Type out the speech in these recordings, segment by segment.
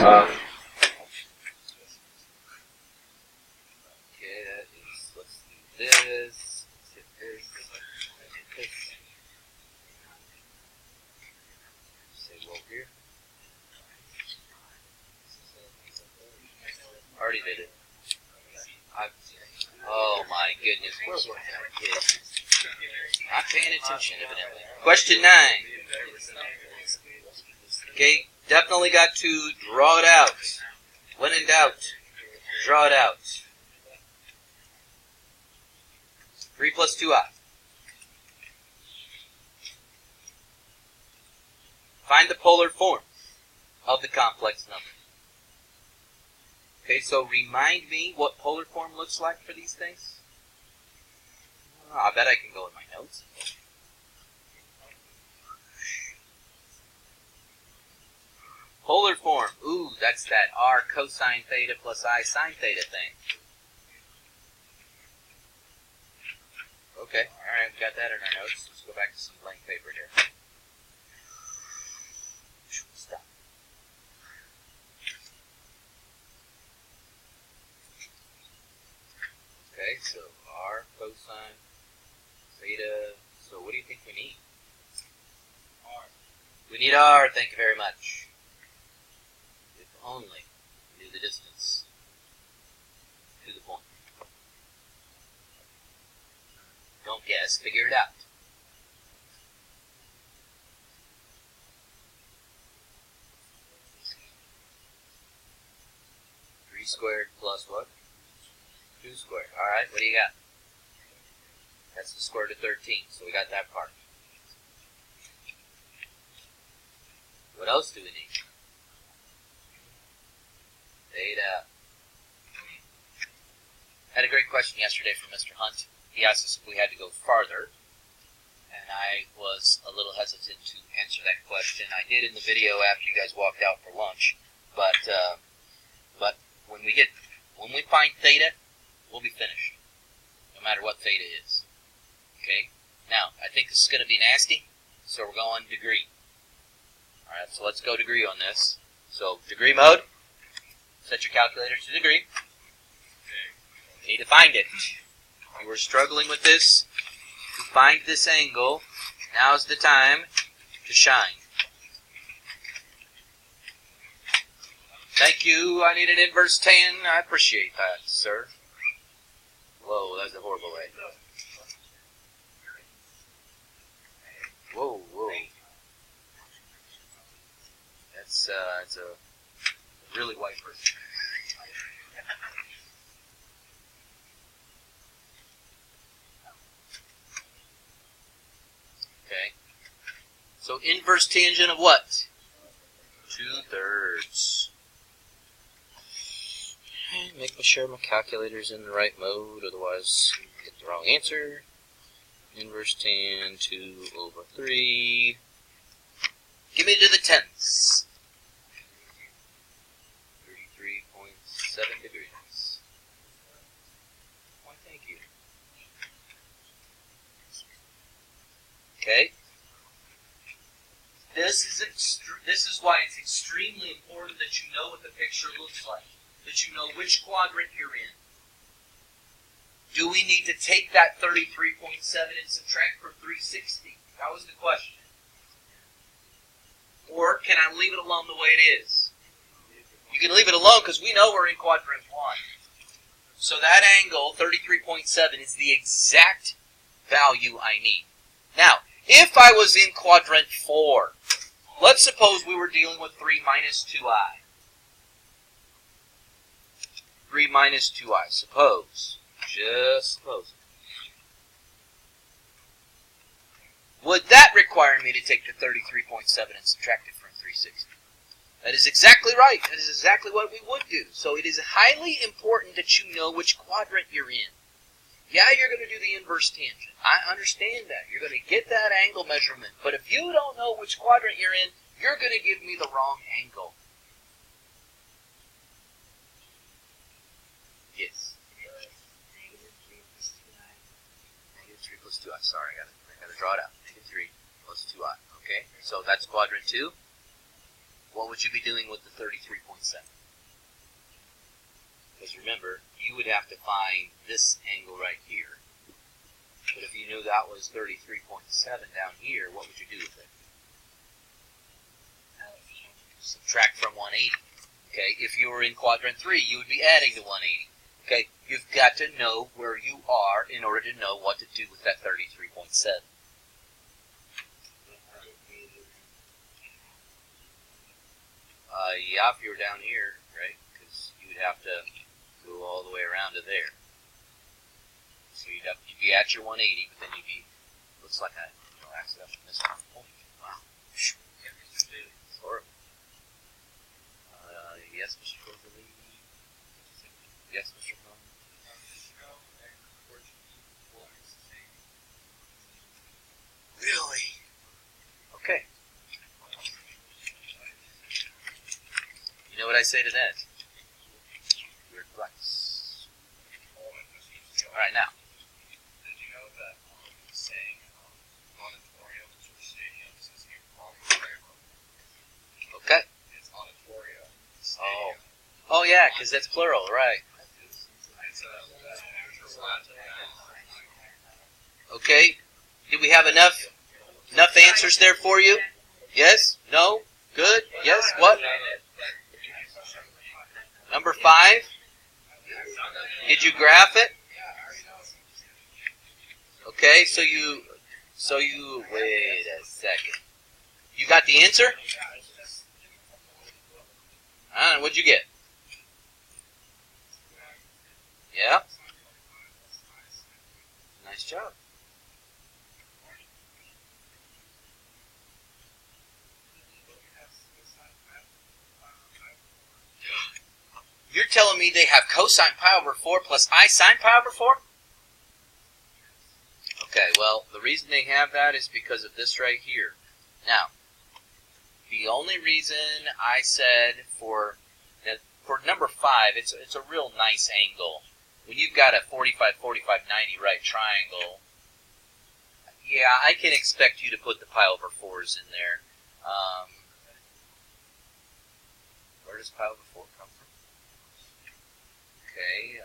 that is, let's do this. Let's hit this. Hit this. Say low here. Already did it. Oh my goodness, where was that kid? Not paying attention, evidently. Question 9. Okay, definitely got to draw it out. When in doubt, draw it out. 3 plus 2i. Find the polar form of the complex number. Okay, so remind me what polar form looks like for these things. I bet I can go in my notes. Polar form. Ooh, that's that r cosine theta plus I sine theta thing. Okay, alright, we got that in our notes. Let's go back to some blank paper here. Stop. Okay, so r cosine theta. So what do you think we need? R. We need r, thank you very much. If only we knew the distance to the point. Don't guess, figure it out. Three squared plus what? 2 squared. Alright, what do you got? That's the square root of 13, so we got that part. What else do we need? Theta. Had a great question yesterday from Mr. Hunt. He asked us if we had to go farther, and I was a little hesitant to answer that question. I did in the video after you guys walked out for lunch, but when we find theta, we'll be finished, no matter what theta is. Okay? Now, I think this is going to be nasty, so we're going degree. Alright, so let's go degree on this. So, degree mode. Set your calculator to degree. You need to find it. If you were struggling with this, to find this angle, now's the time to shine. Thank you. I need an inverse tan. I appreciate that, sir. Whoa, that's a horrible way. Whoa, whoa. That's a really white person. Okay. So inverse tangent of what? 2/3. Making sure my calculator's in the right mode, otherwise get the wrong answer. Inverse tan 2/3. Give me to the tenths. 33.7 degrees. Why, thank you. Okay. This is why it's extremely important that you know what the picture looks like. That you know which quadrant you're in. Do we need to take that 33.7 and subtract from 360? That was the question. Or can I leave it alone the way it is? You can leave it alone because we know we're in quadrant 1. So that angle, 33.7, is the exact value I need. Now, if I was in quadrant 4, let's suppose we were dealing with 3 minus 2i. 3 minus 2i. Suppose. Just suppose. Would that require me to take the 33.7 and subtract it from 360? That is exactly right. That is exactly what we would do. So it is highly important that you know which quadrant you're in. Yeah, you're going to do the inverse tangent. I understand that. You're going to get that angle measurement. But if you don't know which quadrant you're in, you're going to give me the wrong angle. Yes. Negative 3 plus 2i. Sorry, I got to draw it out. Negative 3 plus 2i. Okay, so that's quadrant 2. What would you be doing with the 33.7? would have to find this angle right here. But if you knew that was 33.7 down here, what would you do with it? Subtract from 180. Okay, if you were in quadrant 3, you would be adding to 180. Okay, you've got to know where you are in order to know what to do with that 33.7. Yeah, if you were down here, right? Because you would have to go all the way around to there. So you'd be at your 180, but then you'd be. Looks like I accidentally missed one point. Wow. It's horrible. Yes, Mr. Cloverly. Yes, Mr. Cloverly. Really? Okay. You know what I say to that? You're flex. Alright, now. Did you know that saying auditoriums or stadiums is auditorium? Okay. It's auditorium. Oh yeah, because that's plural, right. Okay. Did we have enough answers there for you? Yes? No? Good? Yes? What? Number 5? Did you graph it? Okay, so you wait a second. You got the answer? What'd you get? Yeah? Nice job. You're telling me they have cosine pi over 4 plus I sine pi over 4? Okay, well, the reason they have that is because of this right here. Now, the only reason I said for number 5, it's a real nice angle. When you've got a 45, 45, 90 right triangle, yeah, I can expect you to put the pi over 4s in there. Where does pi over 4 come from? Okay,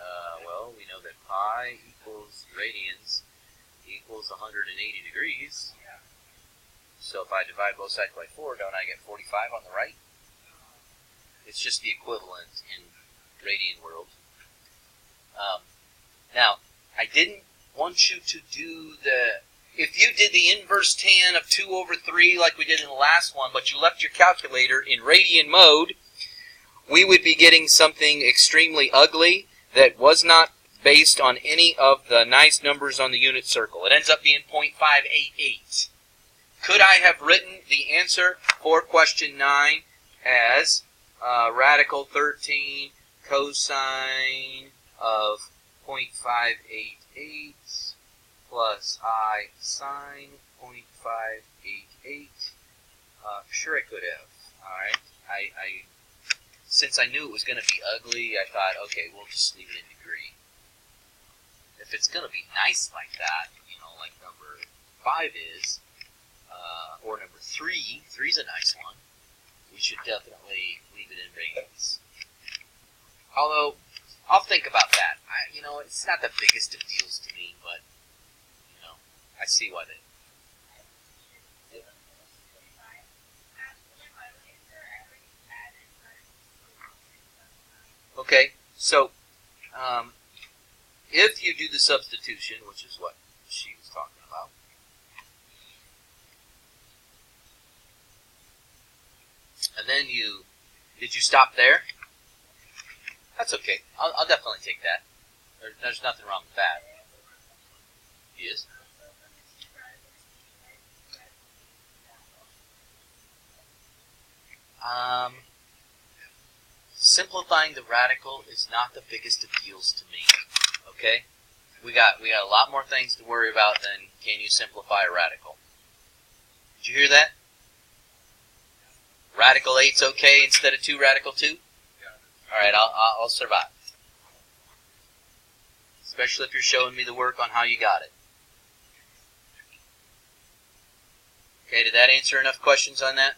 well, we know that pi equals radians equals 180 degrees. So if I divide both sides by 4, don't I get 45 on the right? It's just the equivalent in radian world. Now, I didn't want you to do if you did the inverse tan of 2 over 3 like we did in the last one, but you left your calculator in radian mode, we would be getting something extremely ugly that was not based on any of the nice numbers on the unit circle. It ends up being 0.588. Could I have written the answer for question 9 as radical 13 cosine of 0.588 plus I sine 0.588? Sure I could have. Alright. Since I knew it was going to be ugly, I thought, okay, we'll just leave it in degree. If it's going to be nice like that, like number 5 is, or number 3, 3's a nice one, we should definitely leave it in radians. Although, I'll think about that. It's not the biggest of deals to me, but, I see why they... Okay, so, if you do the substitution, which is what she was talking about, and then did you stop there? That's okay. I'll definitely take that. There's nothing wrong with that. Yes? Simplifying the radical is not the biggest of deals to me. Okay? We got a lot more things to worry about than can you simplify a radical. Did you hear that? Radical 8's okay instead of 2 radical 2? Alright, I'll survive. Especially if you're showing me the work on how you got it. Okay, did that answer enough questions on that?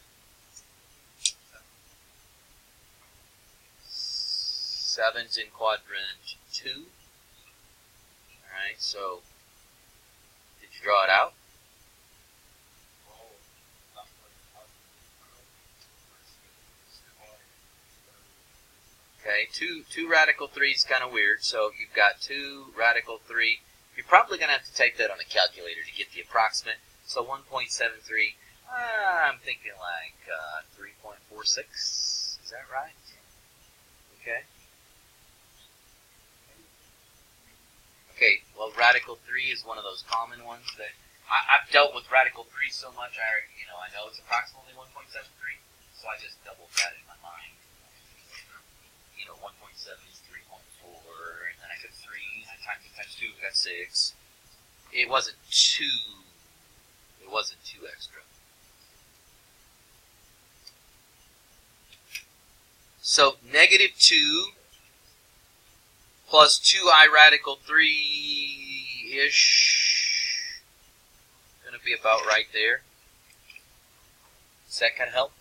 7's in quadrant 2. Alright, so did you draw it out? Okay, 2 radical 3 is kind of weird, so you've got 2 radical 3. You're probably going to have to type that on a calculator to get the approximate. So 1.73, I'm thinking like 3.46. Is that right? Okay. Okay, well, radical 3 is one of those common ones that I've dealt with radical 3 so much, I know it's approximately 1.73, so I just doubled that in my mind. 1.7 is 3.4, and then I took 3, and I times it times 2, I got 6. It wasn't 2 extra. So negative 2 plus 2i radical 3-ish, going to be about right there. Does that kind of help?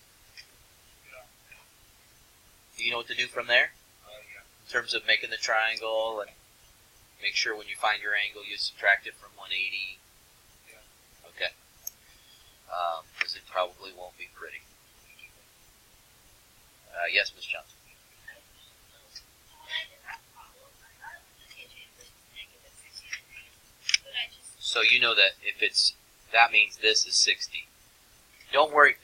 Do you know what to do from there? In terms of making the triangle, and make sure when you find your angle you subtract it from 180. Okay. Because it probably won't be pretty. Yes, Ms. Johnson. So you know that if that means this is 60. Don't worry.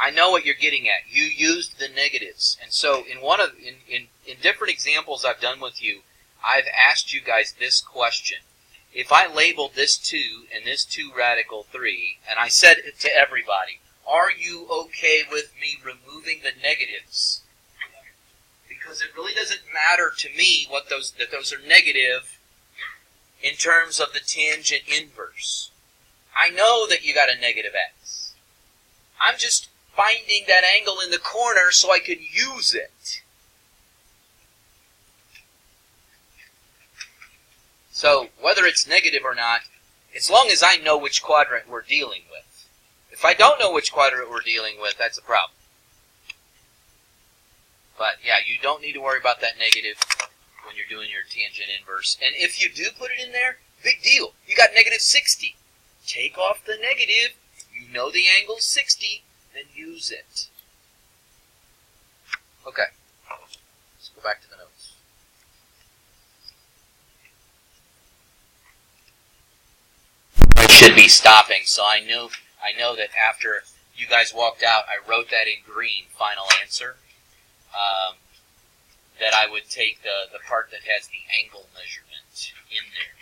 I know what you're getting at. You used the negatives, and so in different examples I've done with you, I've asked you guys this question. If I labeled this 2 and this 2 radical 3, and I said it to everybody, are you okay with me removing the negatives? Because it really doesn't matter to me that those are negative in terms of the tangent inverse. I know that you got a negative x. I'm just finding that angle in the corner so I can use it. So, whether it's negative or not, as long as I know which quadrant we're dealing with. If I don't know which quadrant we're dealing with, that's a problem. But, yeah, you don't need to worry about that negative when you're doing your tangent inverse. And if you do put it in there, big deal. You got negative 60. Take off the negative. You know the angle's 60. Then use it. Okay. Let's go back to the notes. I should be stopping, so I know that after you guys walked out, I wrote that in green, final answer. That I would take the part that has the angle measurement in there.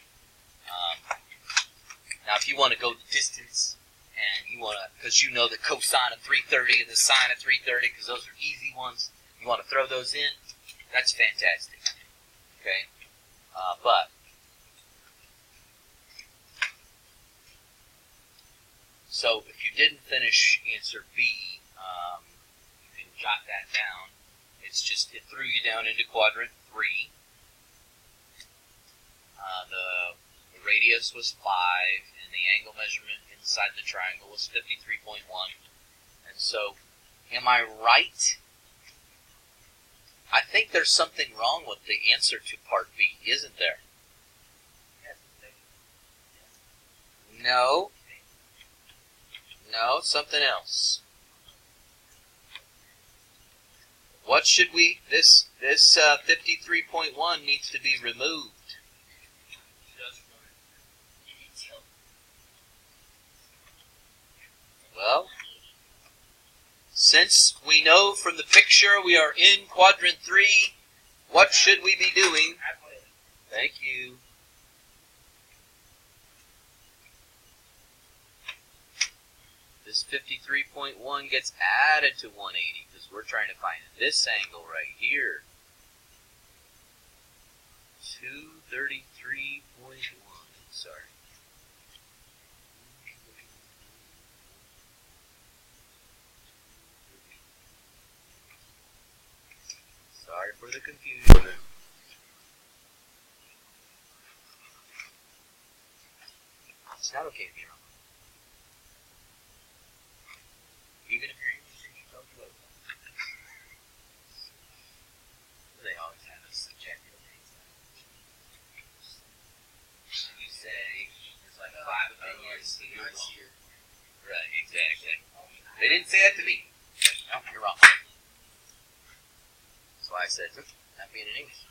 Now, if you want to go the distance, and you want to, because you know the cosine of 330 and the sine of 330, because those are easy ones, you want to throw those in, that's fantastic. Okay? But, so if you didn't finish answer B, you can jot that down. It's just, it threw you down into quadrant 3. The radius was 5, and the angle measurement inside the triangle was 53.1. And so, am I right? I think there's something wrong with the answer to part B, isn't there? No. No, something else. What should we, this 53.1 needs to be removed. Well, since we know from the picture we are in quadrant 3, what should we be doing? Thank you. This 53.1 gets added to 180 because we're trying to find this angle right here. 233.1. Sorry. Sorry for the confusion. It's not okay to be wrong. Even if you're English, you don't do it. They always didn't say that to me. No, you're wrong. That's why I said, not being in English.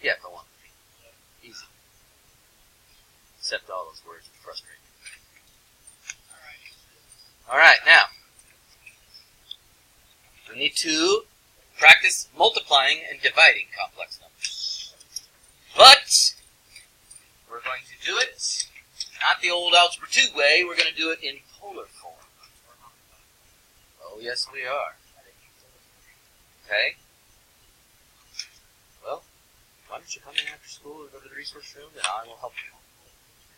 Yeah, for one. Easy. Except all those words are frustrating. Alright, now. We need to practice multiplying and dividing complex numbers. But we're going to do it not the old Algebra 2 way, we're going to do it in polar form. Oh, yes, we are. Okay? Well, why don't you come in after school or go to the resource room, and I will help you.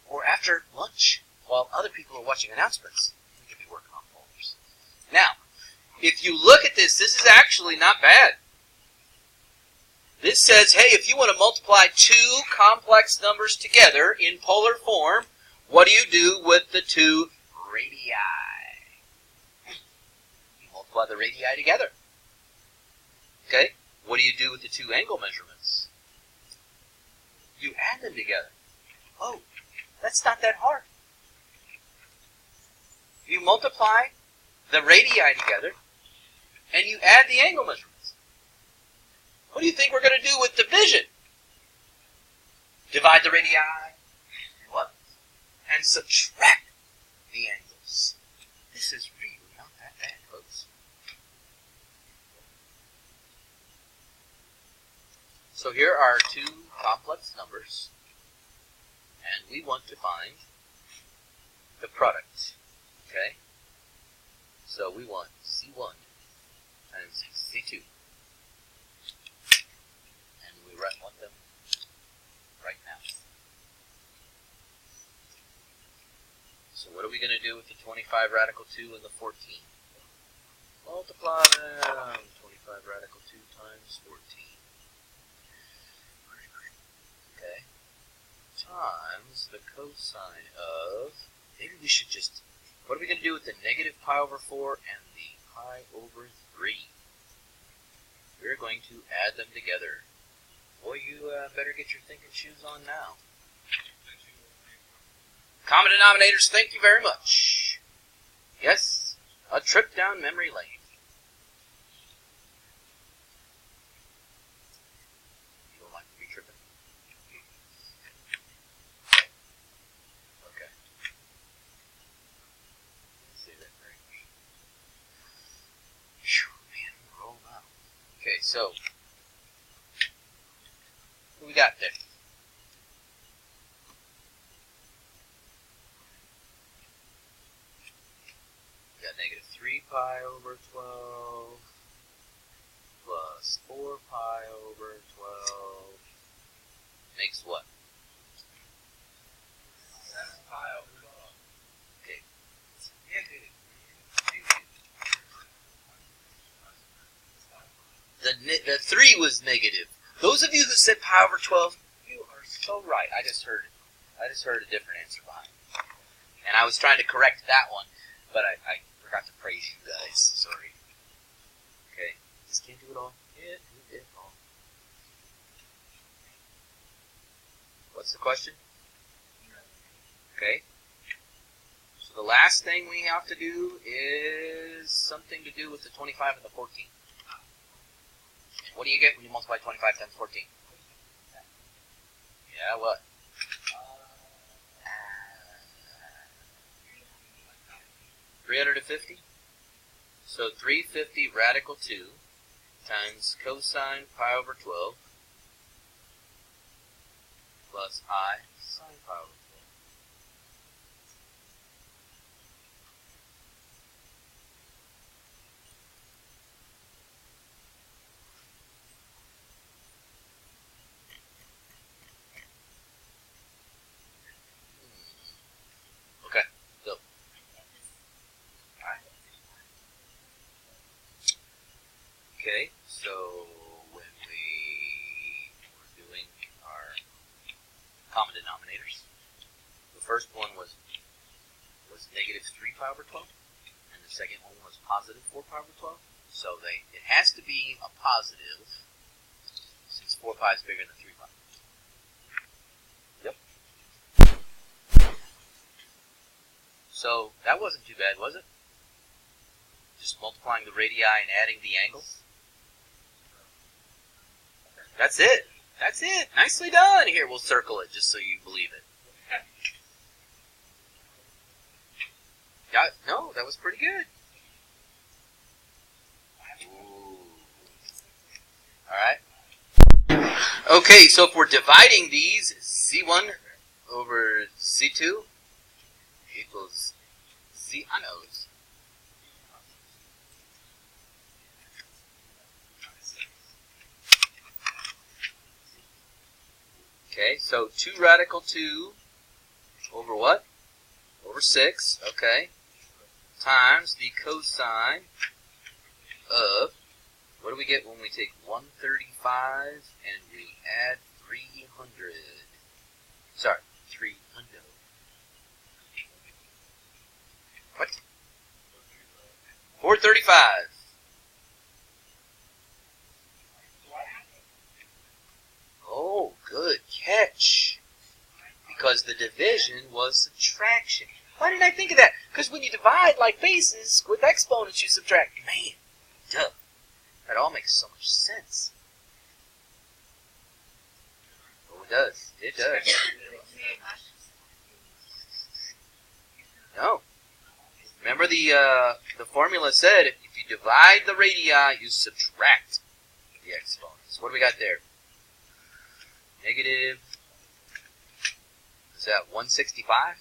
Or after lunch, while other people are watching announcements, we could be working on polars. Now, if you look at this, this is actually not bad. This says, hey, if you want to multiply two complex numbers together in polar form, what do you do with the two radii? You multiply the radii together. Okay? What do you do with the two angle measurements? You add them together. Oh, that's not that hard. You multiply the radii together, and you add the angle measurements. What do you think we're going to do with division? Divide the radii, what? And subtract the angles. This is really not that bad, folks. So here are two complex numbers, and we want to find the product. Okay? So we want C1 times C2. And we want them right now. So what are we going to do with the 25 radical 2 and the 14? Multiply them. 25 radical 2 times 14. Okay. Times the cosine of... Maybe we should just... What are we going to do with the negative pi over 4 and the pi over 3? We're going to add them together. Boy, you better get your thinking shoes on now. Common denominators, thank you very much. Yes, a trip down memory lane. You don't like to be tripping? Okay. Let's say that very much. Phew, man, we're rolling out. Okay, so, what we got there? We got negative 3 pi over 12 plus 4 pi over 12 makes what? 7 pi over 12. Okay. The 3 was negative. Those of you who said pi over 12, you are so right. I just heard a different answer behind it. And I was trying to correct that one, but I forgot to praise you guys. Sorry. Okay. Just can't do it all. Yeah, you did it all. What's the question? Okay. So the last thing we have to do is something to do with the 25 and the 14. What do you get when you multiply 25 times 14? Yeah, what? 350? So 350 radical 2 times cosine pi over 12 plus I sine pi over 12. Okay, so. Alright. Okay, so when we were doing our common denominators, the first one was negative 3 pi over 12, and the second one was positive 4 pi over 12. So it has to be a positive, since 4 pi is bigger than 3 pi. Yep. So that wasn't too bad, was it? Just multiplying the radii and adding the angles. That's it. That's it. Nicely done. Here, we'll circle it just so you believe it. Yeah, no, that was pretty good. Ooh. Alright. Okay, so if we're dividing these, C1 over C2 equals C unknowns. Okay, so 2 radical 2 over what? Over 6, okay, times the cosine of, what do we get when we take 135 and we add 300? Sorry, 300. What? 435. Oh, good catch. Because the division was subtraction. Why didn't I think of that? Because when you divide like bases with exponents, you subtract. Man, duh. That all makes so much sense. Oh, it does. It does. No. Remember the formula said if you divide the radii, you subtract the exponents. What do we got there? Negative, is that 165?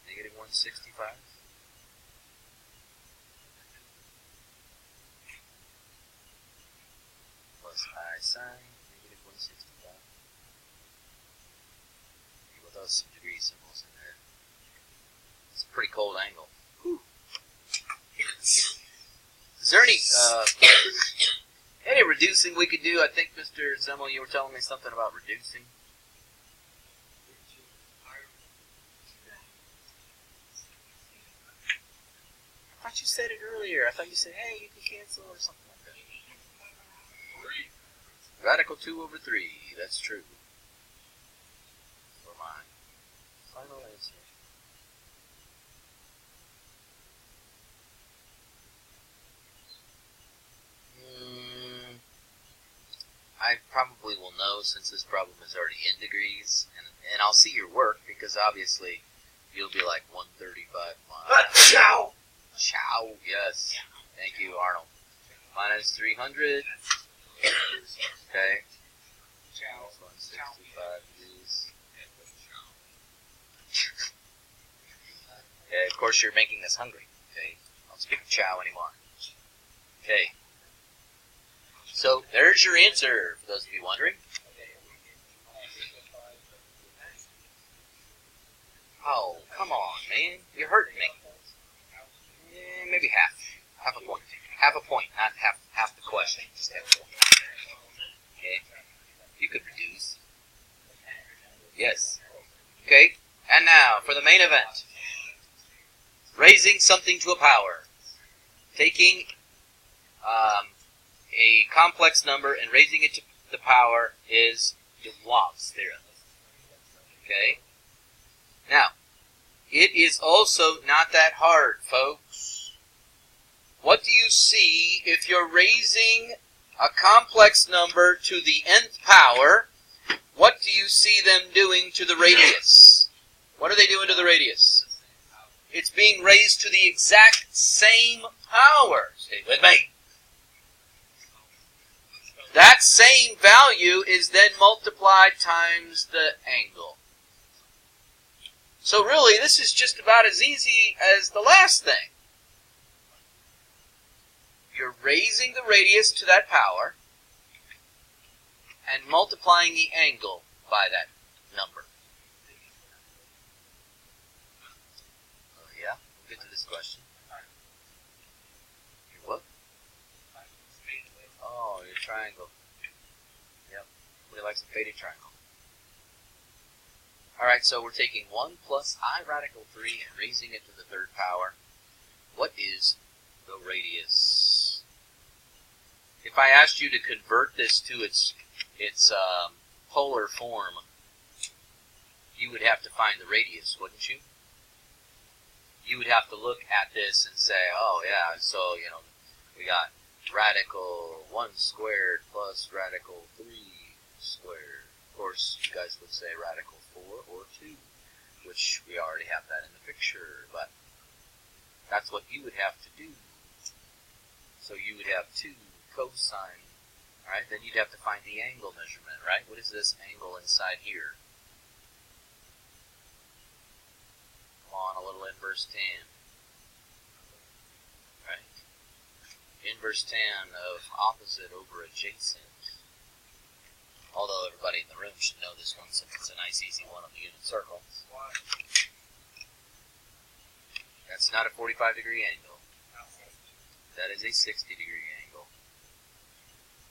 Negative 165. Plus I sine negative 165. With us some degree symbols in there. It's a pretty cold angle. Whew. Is there any reducing we could do? I think, Mr. Zimmel, you were telling me something about reducing. I thought you said it earlier. I thought you said, hey, you can cancel or something like that. Radical 2 over 3. That's true. For my final answer. I probably will know since this problem is already in degrees, and I'll see your work because obviously you'll be like 135 minus. Chow! Chow, yes. Thank you, Arnold. Minus 300. Okay. Chow. 165 is. Okay, of course you're making us hungry. Okay. I don't speak of chow anymore. Okay. So, there's your answer, for those of you wondering. Oh, come on, man. You're hurting me. Maybe half. Half a point. Half a point, not half the question. Just half a point. Okay. You could reduce. Yes. Okay. And now, for the main event. Raising something to a power. Taking a complex number and raising it to the power is DeMoivre's theorem. Okay? Now, it is also not that hard, folks. What do you see if you're raising a complex number to the nth power? What do you see them doing to the radius? What are they doing to the radius? It's being raised to the exact same power. Stay with me. That same value is then multiplied times the angle. So really, this is just about as easy as the last thing. You're raising the radius to that power and multiplying the angle by that number. Oh yeah, we'll get to this question. Your what? Oh, your triangle. Yep, we like some faded triangle. Alright, so we're taking 1 plus I radical 3 and raising it to the third power. What is the radius? If I asked you to convert this to its polar form, you would have to find the radius, wouldn't you? you would have to look at this and say, oh yeah, so, you know, we got radical 1 squared plus radical 3 squared. Of course, you guys would say radical 4 or 2, which we already have that in the picture, but that's what you would have to do. So you would have 2 cosine, right? Then you'd have to find the angle measurement, right? What is this angle inside here? Come on, a little inverse tan, right? Inverse tan of opposite over adjacent. Although everybody in the room should know this one since it's a nice easy one on the unit circle. That's not a 45-degree angle. That is a 60-degree angle.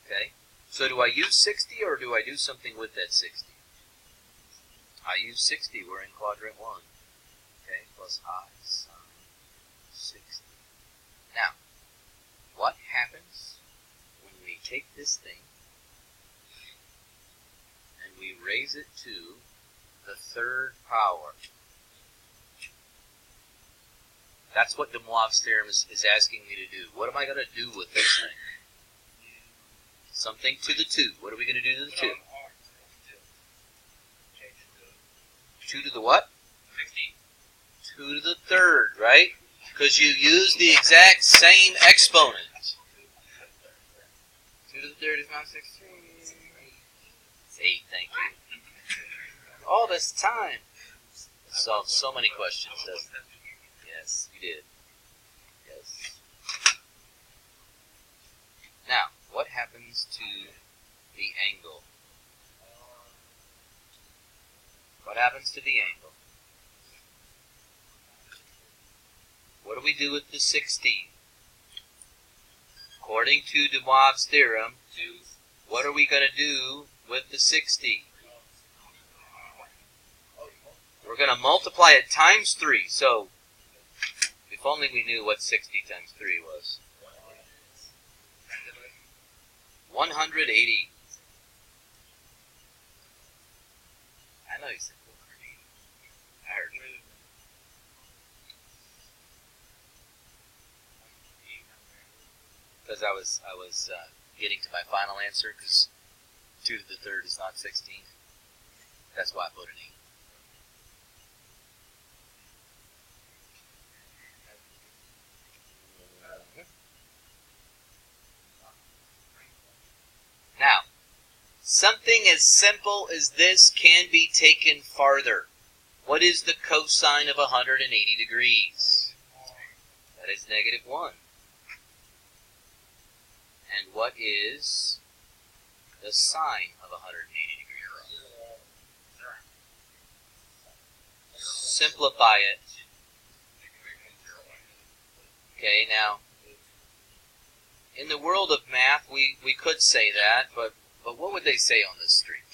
Okay? So do I use 60 or do I do something with that 60? I use 60. We're in quadrant 1. Okay? Plus I sine 60. Now, what happens when we take this thing and we raise it to the 3rd power? That's what DeMoivre's theorem is asking me to do. What am I going to do with this thing? Something to the 2. What are we going to do to the 2? 2 to the what? 2 to the 3rd, right? Because you use the exact same exponent. 2 to the 3rd is not 16. It's 8, thank you. All this time. It solves so many questions, doesn't it? Yes, you did. Yes. Now, what happens to the angle? What happens to the angle? What do we do with the 60? According to DeMoivre's theorem, what are we going to do with the 60? We're going to multiply it times 3. So, if only we knew what 60 times 3 was. 180. I know you said 480. I heard you. Because I was getting to my final answer, because 2 to the 3rd is not 16. That's why I put an 8. Now, something as simple as this can be taken farther. What is the cosine of 180 degrees? That is -1. And what is the sine of 180 degrees? Simplify it. Okay, now, in the world of math, we could say that, but what would they say on the street?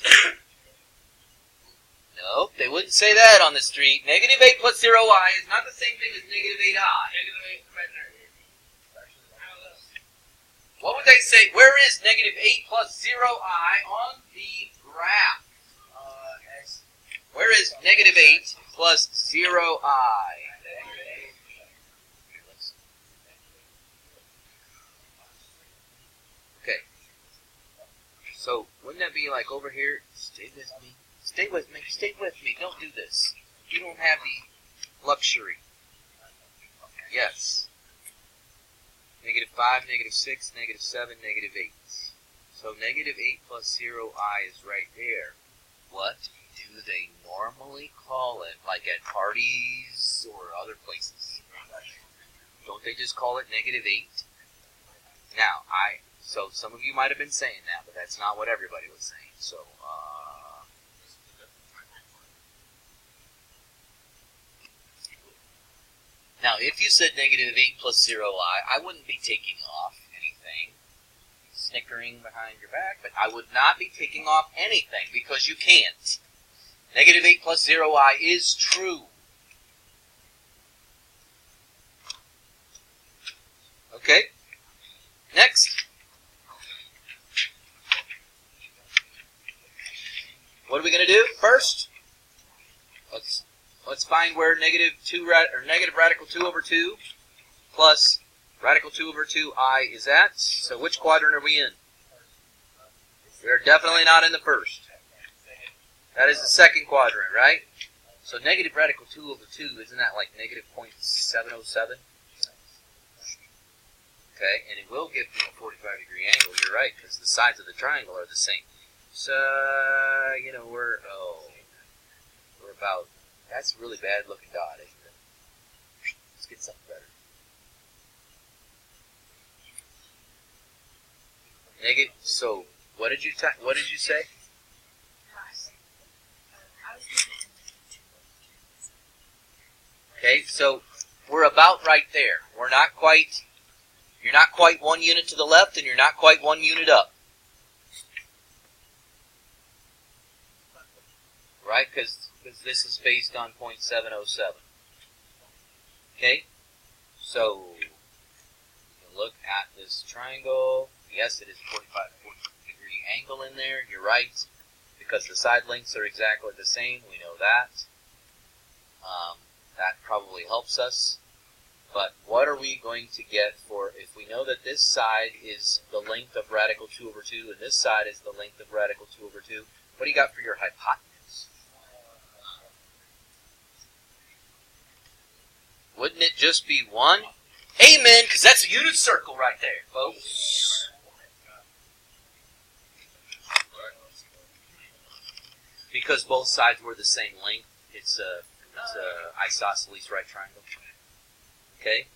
Nope, they wouldn't say that on the street. -8 plus 0i is not the same thing as -8i. What would they say? Where is -8 plus 0i on the graph? Where is -8 plus 0i? Okay. So, wouldn't that be like over here? Stay with me. Stay with me. Stay with me. Don't do this. You don't have the luxury. Yes. -5, -6, -7, -8. So -8 plus 0i is right there. What do they normally call it? Like at parties or other places? Don't they just call it -8? Now, so some of you might have been saying that, but that's not what everybody was saying. So, now, if you said -8 plus 0i, I wouldn't be taking off anything, snickering behind your back, but I would not be taking off anything because you can't. -8 plus 0i is true. Okay? Next. What are we going to do first? Let's let's find where negative radical 2 over 2 plus radical 2 over 2i is at. So which quadrant are we in? We are definitely not in the first. That is the second quadrant, right? So negative radical 2 over 2, isn't that like negative 0.707? Okay, and it will give me a 45-degree angle. You're right, because the sides of the triangle are the same. So, you know, we're about, that's a really bad looking dot, isn't it? Let's get something better. Negative, so, what did you say? Okay, so we're about right there. We're not quite, you're not quite 1 unit to the left, and you're not quite 1 unit up. Right, because this is based on 0.707. Okay, so you can look at this triangle. Yes, it is a 45-degree angle in there. You're right, because the side lengths are exactly the same. We know that. That probably helps us. But what are we going to get for, if we know that this side is the length of radical 2 over 2, and this side is the length of radical 2 over 2, what do you got for your hypotenuse? Wouldn't it just be 1? Amen, because that's a unit circle right there, folks. Because both sides were the same length, it's a isosceles right triangle. Okay.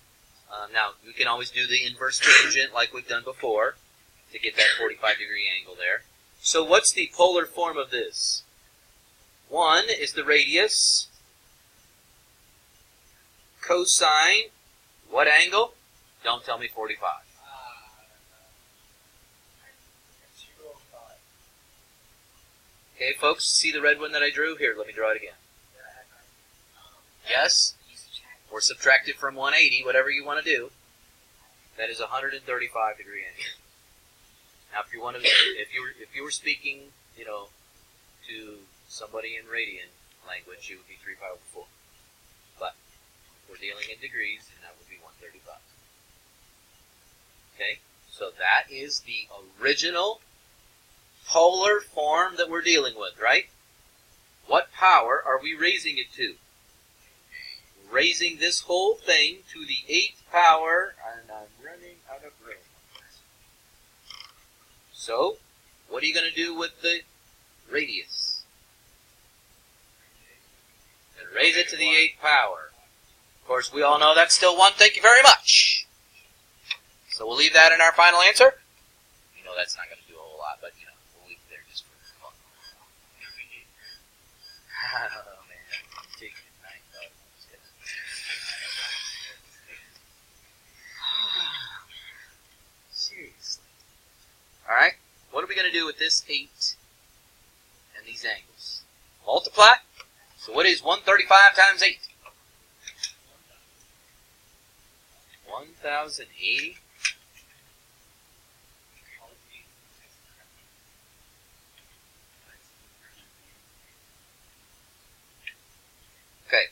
Now, we can always do the inverse tangent like we've done before to get that 45-degree angle there. So what's the polar form of this? 1 is the radius. Cosine, what angle? Don't tell me 45. Okay, folks, see the red one that I drew? Here, let me draw it again. Yes? Or subtract it from 180, whatever you want to do. That is a 135-degree angle. Now, if you want to, if you were speaking, you know, to somebody in radian language, it would be 3 pi over 4. But we're dealing in degrees, and that would be 135. Okay, so that is the original polar form that we're dealing with, right? What power are we raising it to? Raising this whole thing to the 8th power, and I'm running out of room. So, what are you going to do with the radius? And raise it to the 8th power. Of course, we all know that's still 1. Thank you very much. So we'll leave that in our final answer. You know that's not going to do a whole lot, but you know, we'll leave it there just for fun. Oh man, I'm taking it night. Seriously. Alright, what are we going to do with this 8 and these angles? Multiply? So what is 135 times 8? 1080. Okay.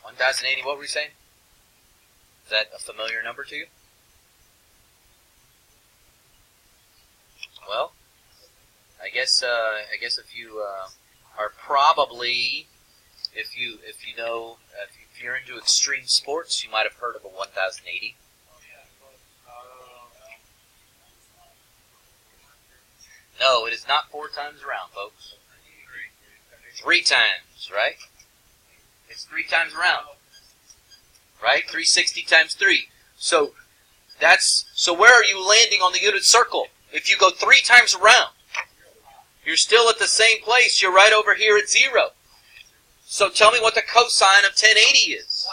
1080, what were we saying? Is that a familiar number to you? Well, I guess if you are probably, if you're into extreme sports, you might have heard of a 1080. No, it is not 4 times around, folks. 3 times, right? It's 3 times around, right? 360 times 3. So where are you landing on the unit circle? If you go 3 times around, you're still at the same place. You're right over here at 0. So tell me what the cosine of 1080 is.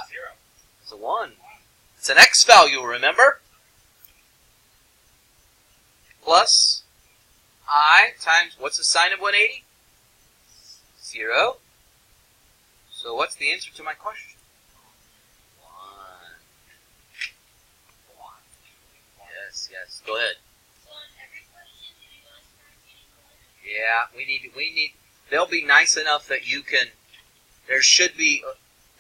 It's a 1. It's an x value, remember? Plus I times, what's the sine of 180? 0. So what's the answer to my question? 1. Yes. Go ahead. Yeah, we need. They'll be nice enough that you can there should be...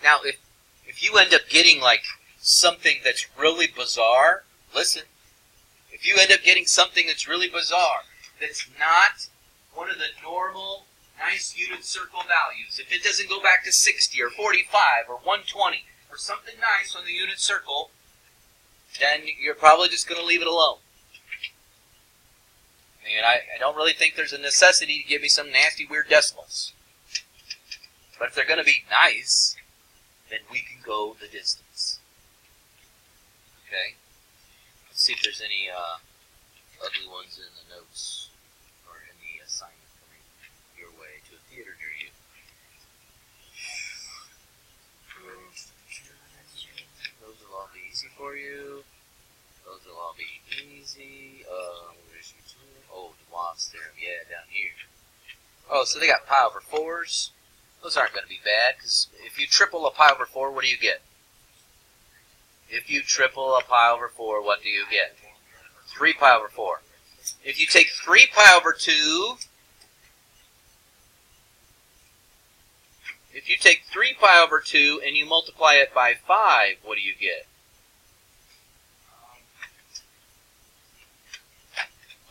Now, if you end up getting, like, something that's really bizarre, listen. If you end up getting something that's really bizarre, that's not one of the normal, nice unit circle values, if it doesn't go back to 60 or 45 or 120 or something nice on the unit circle, then you're probably just going to leave it alone. I mean, I don't really think there's a necessity to give me some nasty, weird decimals. But if they're going to be nice, then we can go the distance. Okay? Let's see if there's any ugly ones in the notes or in the assignment coming your way to a theater near you. Those will all be easy for you. Those will all be easy. Oh, DeMoivre's theorem, yeah, down here. Oh, so they got pi over 4s. Those aren't going to be bad, because if you triple a pi over 4, what do you get? If you triple a pi over 4, what do you get? 3 pi over 4. If you take 3 pi over 2, if you take 3 pi over 2 and you multiply it by 5, what do you get?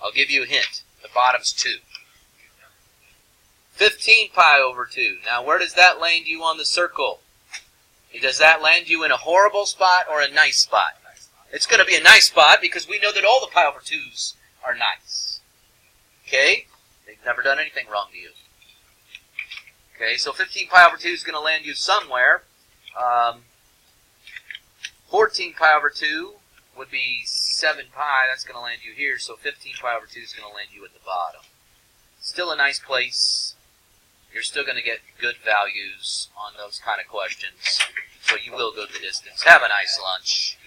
I'll give you a hint. The bottom's 2. 15 pi over 2. Now, where does that land you on the circle? Does that land you in a horrible spot or a nice spot? It's going to be a nice spot because we know that all the pi over 2s are nice. Okay? They've never done anything wrong to you. Okay, so 15 pi over 2 is going to land you somewhere. 14 pi over 2 would be 7 pi. That's going to land you here. So 15 pi over 2 is going to land you at the bottom. Still a nice place. You're still going to get good values on those kind of questions. So you will go the distance. Have a nice lunch.